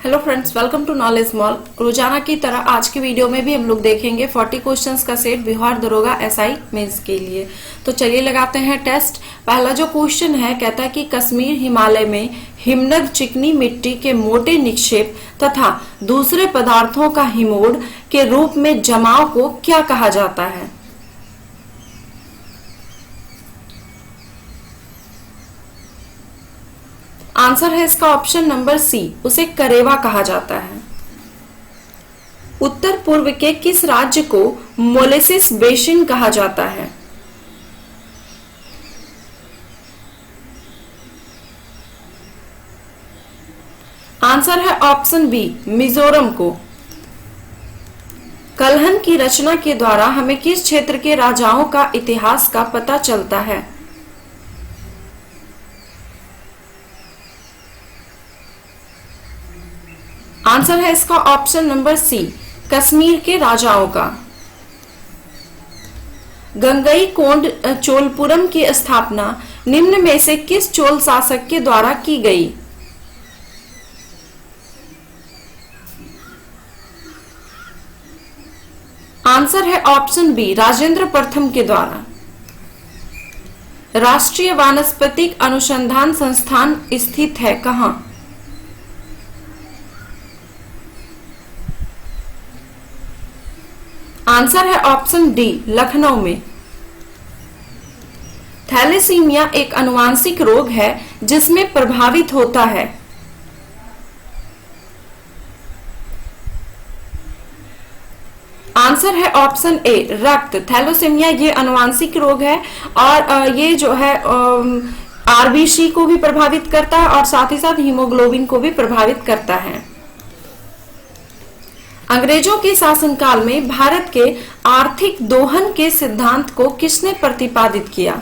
Hello friends, welcome to Knowledge Mall. रोजाना की तरह आज की वीडियो में भी हम लोग देखेंगे 40 क्वेश्चंस का सेट बिहार दरोगा एसआई मेंस के लिए। तो चलिए लगाते हैं टेस्ट। पहला जो क्वेश्चन है कहता है कि कश्मीर हिमालय में हिमनद चिकनी मिट्टी के मोटे निक्षेप तथा दूसरे पदार्थों का हिमोड़ के रूप में जमाव को क्या कहा जाता है। आंसर है इसका ऑप्शन नंबर सी, उसे करेवा कहा जाता है। उत्तर पूर्व के किस राज्य को मोलेसिस बेसिन कहा जाता है। आंसर है ऑप्शन बी, मिजोरम को। कलहन की रचना के द्वारा हमें किस क्षेत्र के राजाओं का इतिहास का पता चलता है। आंसर है इसका ऑप्शन नंबर सी, कश्मीर के राजाओं का। गंगईकोंड चोलपुरम की स्थापना निम्न में से किस चोल शासक के द्वारा की गई। आंसर है ऑप्शन बी, राजेंद्र प्रथम के द्वारा। राष्ट्रीय वानस्पतिक अनुसंधान संस्थान स्थित है कहां। आंसर है ऑप्शन डी, लखनऊ में। थैलेसीमिया एक आनुवांशिक रोग है जिसमें प्रभावित होता है। आंसर है ऑप्शन ए, रक्त। थैलेसीमिया ये आनुवांशिक रोग है और ये जो है आरबीसी को भी प्रभावित करता है और साथ ही साथ हीमोग्लोबिन को भी प्रभावित करता है। अंग्रेजों के शासनकाल में भारत के आर्थिक दोहन के सिद्धांत को किसने प्रतिपादित किया।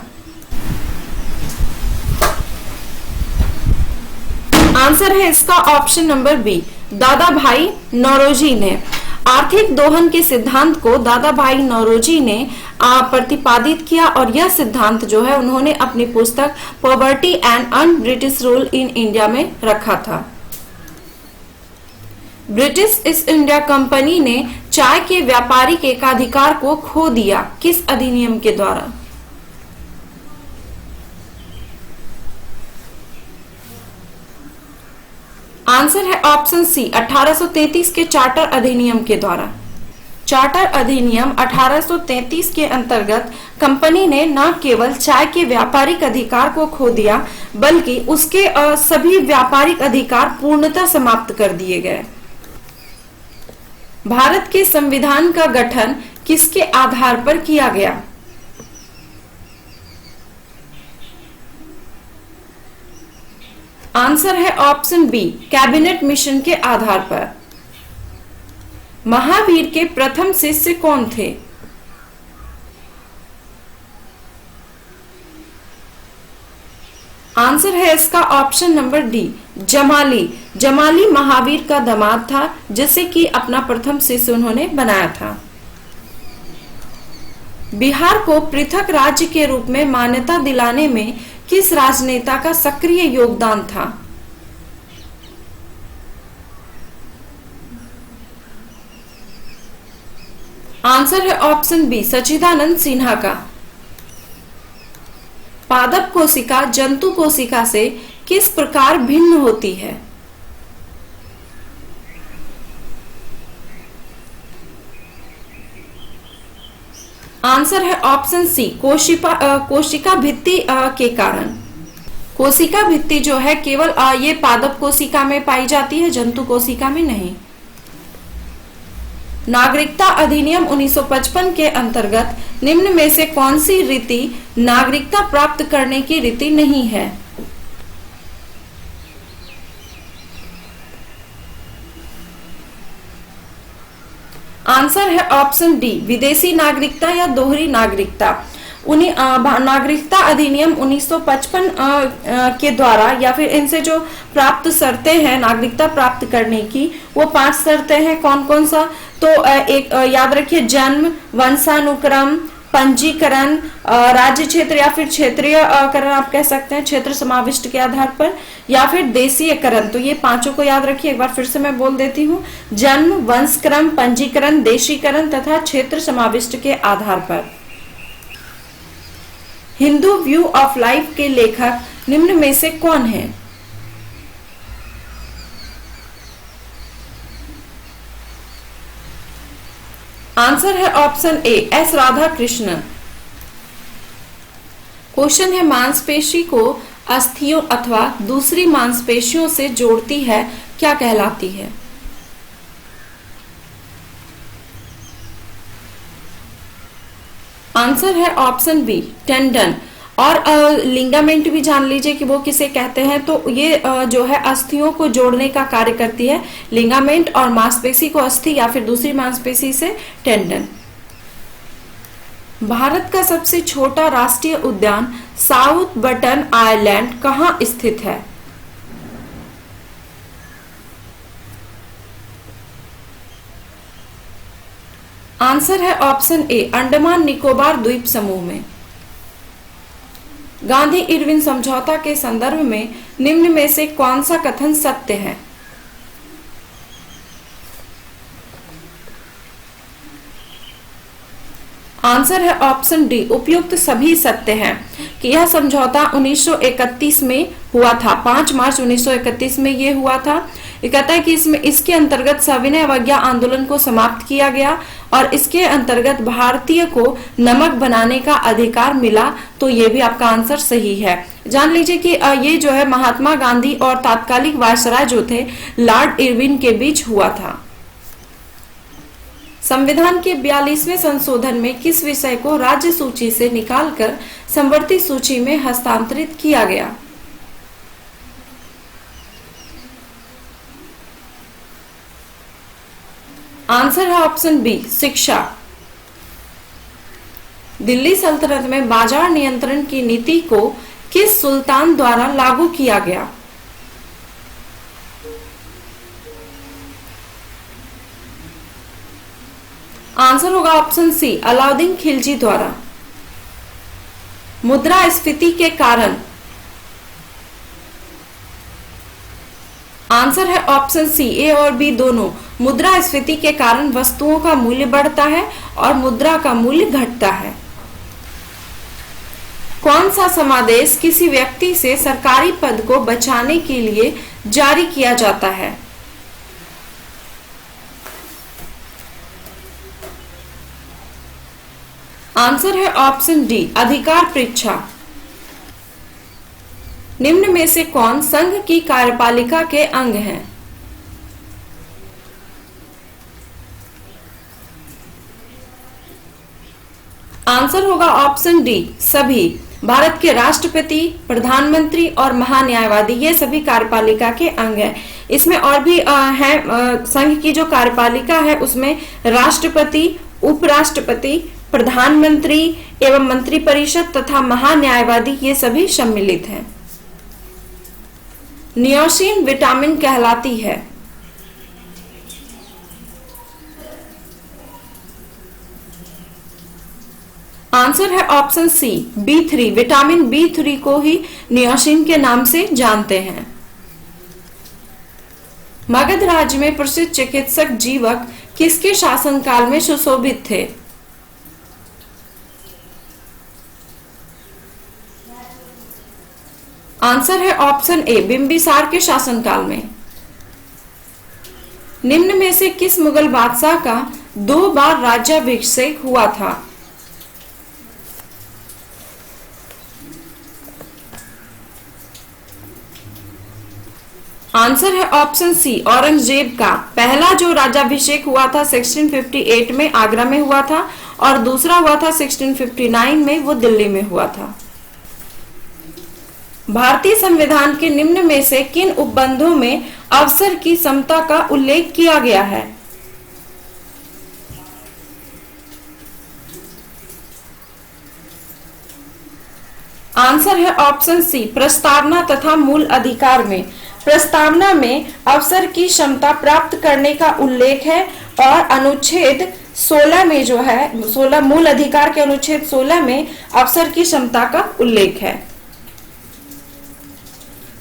आंसर है इसका ऑप्शन नंबर बी, दादा भाई नौरोजी ने। आर्थिक दोहन के सिद्धांत को दादा भाई नौरोजी ने प्रतिपादित किया और यह सिद्धांत जो है उन्होंने अपनी पुस्तक poverty and un British rule in India में रखा था। ब्रिटिश ईस्ट इंडिया कंपनी ने चाय के व्यापारिक एकाधिकार को खो दिया किस अधिनियम के द्वारा। आंसर है ऑप्शन सी, 1833 के चार्टर अधिनियम के द्वारा। चार्टर अधिनियम 1833 के अंतर्गत कंपनी ने न केवल चाय के व्यापारिक अधिकार को खो दिया बल्कि उसके सभी व्यापारिक अधिकार पूर्णतः समाप्त कर दिए गए। भारत के संविधान का गठन किसके आधार पर किया गया। आंसर है ऑप्शन बी, कैबिनेट मिशन के आधार पर। महावीर के प्रथम शिष्य कौन थे। आंसर है इसका option number D, Jamali. Jamali Mahavir का दामाद था जिसे कि अपना प्रथम शिष्य उन्होंने बनाया था। बिहार को पृथक राज्य के रूप में मान्यता दिलाने में किस राजनेता का सक्रिय योगदान था। आंसर है ऑप्शन बी, सच्चिदानंद सिन्हा का। पादप कोशिका जंतु कोशिका से किस प्रकार भिन्न होती है। आंसर है ऑप्शन सी, कोशिका भित्ति के कारण। कोशिका भित्ति जो है केवल ये पादप कोशिका में पाई जाती है, जंतु कोशिका में नहीं। नागरिकता अधिनियम 1955 के अंतर्गत निम्न में से कौन सी रीति नागरिकता प्राप्त करने की रीति नहीं है। आंसर है ऑप्शन डी, विदेशी नागरिकता या दोहरी नागरिकता। नागरिकता अधिनियम 1955 के द्वारा या फिर इनसे जो प्राप्त शर्तें हैं नागरिकता प्राप्त करने की, वो 5 शर्तें हैं। कौन कौन सा, तो एक याद रखिए, जन्म, वंशानुक्रम, पंजीकरण, राज्य क्षेत्र या फिर क्षेत्रीयकरण आप कह सकते हैं क्षेत्र समाविष्ट के आधार पर, या फिर देशीयकरण। तो ये पांचों को याद रखिए, एक बार फिर से मैं बोल देती हूँ। जन्म, वंशक्रम, पंजीकरण, देशीकरण तथा क्षेत्र समाविष्ट के आधार पर। हिंदू व्यू ऑफ लाइफ के लेखक निम्न में से कौन है? आंसर है option A, S Radha Krishnan. Question है मांसपेशी को अस्थियों अथवा दूसरी मांसपेशियों से जोड़ती है, क्या कहलाती है? आंसर है ऑप्शन बी, टेंडन। और लिगामेंट भी जान लीजिए कि वो किसे कहते हैं। तो ये जो है अस्थियों को जोड़ने का कार्य करती है लिगामेंट, और मांसपेशी को अस्थि या फिर दूसरी मांसपेशी से टेंडन। भारत का सबसे छोटा राष्ट्रीय उद्यान साउथ बटन आइलैंड कहाँ स्थित है? आंसर है ऑप्शन ए, अंडमान निकोबार द्वीप समूह में। गांधी इरविन समझौता के संदर्भ में निम्न में से कौन सा कथन सत्य है? आंसर है ऑप्शन डी, उपयुक्त सभी सत्य हैं कि यह समझौता 1931 में हुआ था। 5 मार्च 1931 में यह हुआ था। ये कहता है कि इसके अंतर्गत सविनय अवज्ञा आंदोलन को समाप्त किया गया और इसके अंतर्गत भारतीय को नमक बनाने का अधिकार मिला। तो ये भी आपका आंसर सही है। जान लीजिए कि ये जो है महात्मा गांधी और तात्कालिक वायसराय जो थे लॉर्ड इरविन के बीच हुआ था। संविधान के 42वें संशोधन में किस विषय को राज्य सूची से निकालकर संवर्ती सूची में हस्तांतरित किया गया? आंसर है ऑप्शन बी, शिक्षा। दिल्ली सल्तनत में बाजार नियंत्रण की नीति को किस सुल्तान द्वारा लागू किया गया? आंसर होगा ऑप्शन सी, अलाउद्दीन खिलजी द्वारा। मुद्रास्फीति के कारण? आंसर है ऑप्शन सी, ए और बी दोनों। मुद्रास्फीति के कारण वस्तुओं का मूल्य बढ़ता है और मुद्रा का मूल्य घटता है। कौन सा समादेश किसी व्यक्ति से सरकारी पद को बचाने के लिए जारी किया जाता है? आंसर है ऑप्शन डी, अधिकार परीक्षा। निम्न में से कौन संघ की कार्यपालिका के अंग हैं? आंसर होगा ऑप्शन डी, सभी। भारत के राष्ट्रपति, प्रधानमंत्री और महान्यायवादी ये सभी कार्यपालिका के अंग हैं। इसमें और भी है, संघ की जो कार्यपालिका है उसमें राष्ट्रपति, उपराष्ट्रपति, प्रधानमंत्री एवं मंत्रिपरिषद तथा महान्यायवादी ये सभी सम्मिलित हैं। नियोसिन विटामिन कहलाती है? आंसर है option C, B3। Vitamin B3 को ही नियोसिन के नाम से जानते हैं। मगध राज्य में प्रसिद्ध चिकित्सक जीवक किसके शासनकाल में सुशोभित थे? आंसर है ऑप्शन ए, बिंबिसार के शासनकाल में। निम्न में से किस मुगल बादशाह का 2 बार राज्याभिषेक हुआ था? आंसर है ऑप्शन सी, औरंगजेब का। पहला जो राज्याभिषेक हुआ था 1658 में आगरा में हुआ था और दूसरा हुआ था 1659 में, वो दिल्ली में हुआ था। भारतीय संविधान के निम्न में से किन उपबंधों में अवसर की समता का उल्लेख किया गया है? आंसर है ऑप्शन सी, प्रस्तावना तथा मूल अधिकार में। प्रस्तावना में अवसर की क्षमता प्राप्त करने का उल्लेख है और अनुच्छेद 16 में जो है 16 मूल अधिकार के अनुच्छेद 16 में अवसर की क्षमता का उल्लेख है।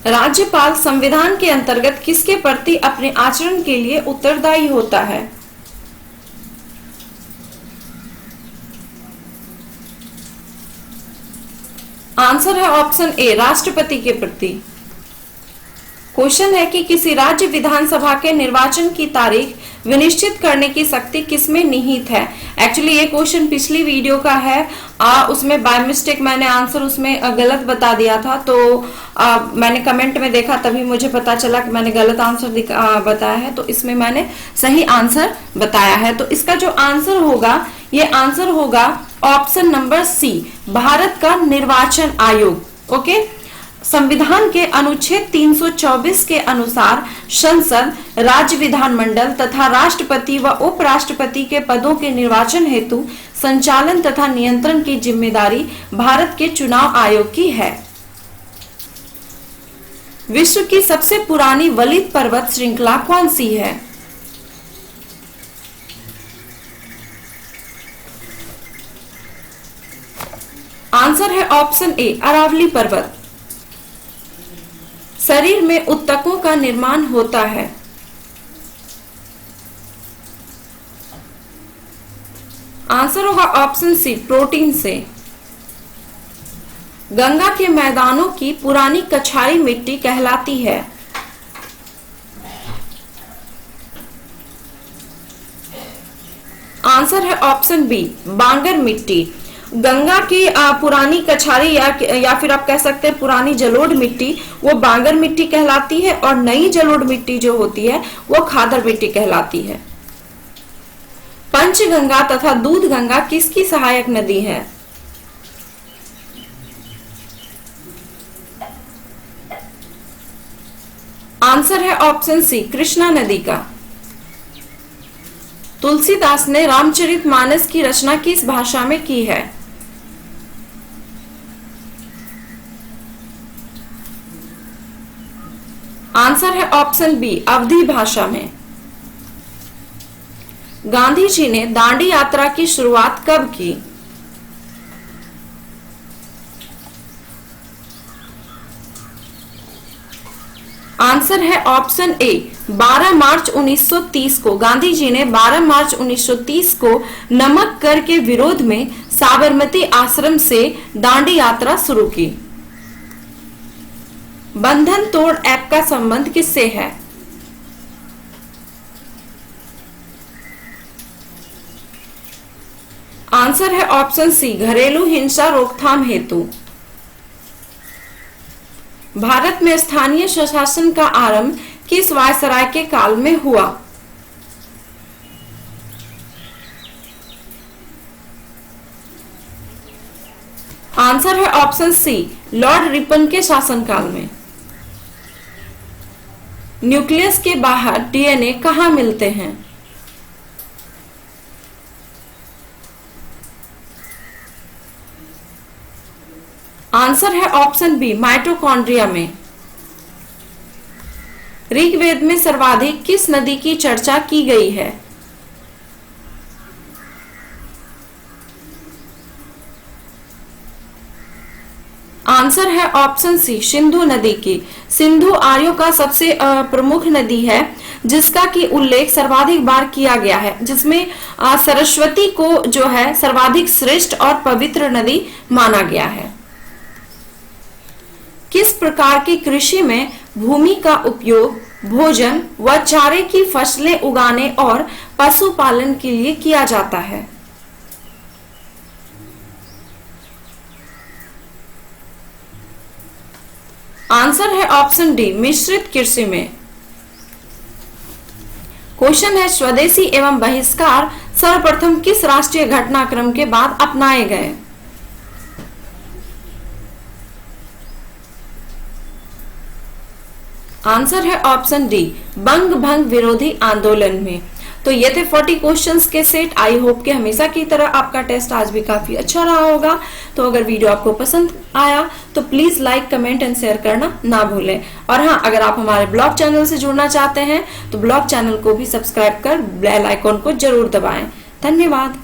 राज्यपाल संविधान के अंतर्गत किसके प्रति अपने आचरण के लिए उत्तरदायी होता है? आंसर है ऑप्शन ए, राष्ट्रपति के प्रति। क्वेश्चन है कि किसी राज्य विधानसभा के निर्वाचन की तारीख विनिश्चित करने की शक्ति किसमें निहित है? एक्चुअली ये क्वेश्चन पिछली वीडियो का है, उसमें बाय मिस्टेक मैंने आंसर उसमें गलत बता दिया था, तो मैंने कमेंट में देखा तभी मुझे पता चला कि मैंने गलत आंसर बताया है, तो इसमें मैंने सही आंसर बताया है। तो इसका जो आंसर होगा, ये आंसर होगा ऑप्शन नंबर सी, भारत का निर्वाचन आयोग। ओके, संविधान के अनुच्छेद 324 के अनुसार संसद, राज्य विधानमंडल तथा राष्ट्रपति व उपराष्ट्रपति के पदों के निर्वाचन हेतु संचालन तथा नियंत्रण की जिम्मेदारी भारत के चुनाव आयोग की है। विश्व की सबसे पुरानी वलित पर्वत श्रृंखला कौन सी है? आंसर है ऑप्शन ए, अरावली पर्वत। शरीर में उत्तकों का निर्माण होता है। आंसर होगा ऑप्शन सी, प्रोटीन से। गंगा के मैदानों की पुरानी कछारी मिट्टी कहलाती है। आंसर है ऑप्शन बी, बांगर मिट्टी। गंगा की पुरानी कछारी या फिर आप कह सकते हैं पुरानी जलोढ़ मिट्टी, वो बांगर मिट्टी कहलाती है, और नई जलोढ़ मिट्टी जो होती है वो खादर मिट्टी कहलाती है। पंचगंगा तथा दूध गंगा किसकी सहायक नदी है? आंसर है ऑप्शन सी, कृष्णा नदी का। तुलसीदास ने रामचरितमानस की रचना किस भाषा में की है? आंसर है ऑप्शन बी, अवधी भाषा में। गांधी जी ने दांडी यात्रा की शुरुआत कब की? आंसर है ऑप्शन ए, 12 मार्च 1930 को। गांधी जी ने 12 मार्च 1930 को नमक कर के विरोध में साबरमती आश्रम से दांडी यात्रा शुरू की। बंधन तोड़ ऐप का संबंध किससे है? आंसर है ऑप्शन सी, घरेलू हिंसा रोकथाम हेतु। भारत में स्थानीय स्वशासन का आरंभ किस वायसराय के काल में हुआ? आंसर है ऑप्शन सी, लॉर्ड रिपन के शासनकाल में। न्यूक्लियस के बाहर डीएनए कहां मिलते हैं? आंसर है ऑप्शन बी, माइटोकॉन्ड्रिया में। ऋग्वेद में सर्वाधिक किस नदी की चर्चा की गई है? आंसर है ऑप्शन सी, सिंधु नदी की। सिंधु आर्यों का सबसे प्रमुख नदी है, जिसका की उल्लेख सर्वाधिक बार किया गया है, जिसमें सरस्वती को जो है सर्वाधिक श्रेष्ठ और पवित्र नदी माना गया है। किस प्रकार की कृषि में भूमि का उपयोग भोजन व चारे की फसलें उगाने और पशुपालन के लिए किया जाता है? आंसर है ऑप्शन डी, मिश्रित कृषि में। क्वेश्चन है, स्वदेशी एवं बहिष्कार सर्वप्रथम किस राष्ट्रीय घटनाक्रम के बाद अपनाए गए? आंसर है ऑप्शन डी, बंग भंग विरोधी आंदोलन में। तो ये थे 40 क्वेश्चंस के सेट। आई होप कि हमेशा की तरह आपका टेस्ट आज भी काफी अच्छा रहा होगा। तो अगर वीडियो आपको पसंद आया तो please like, comment and share करना ना भूलें। और हाँ, अगर आप हमारे ब्लॉग चैनल से जुड़ना चाहते हैं तो ब्लॉग चैनल को भी सब्सक्राइब कर बेल आइकॉन को जरूर दबाएं। धन्यवाद।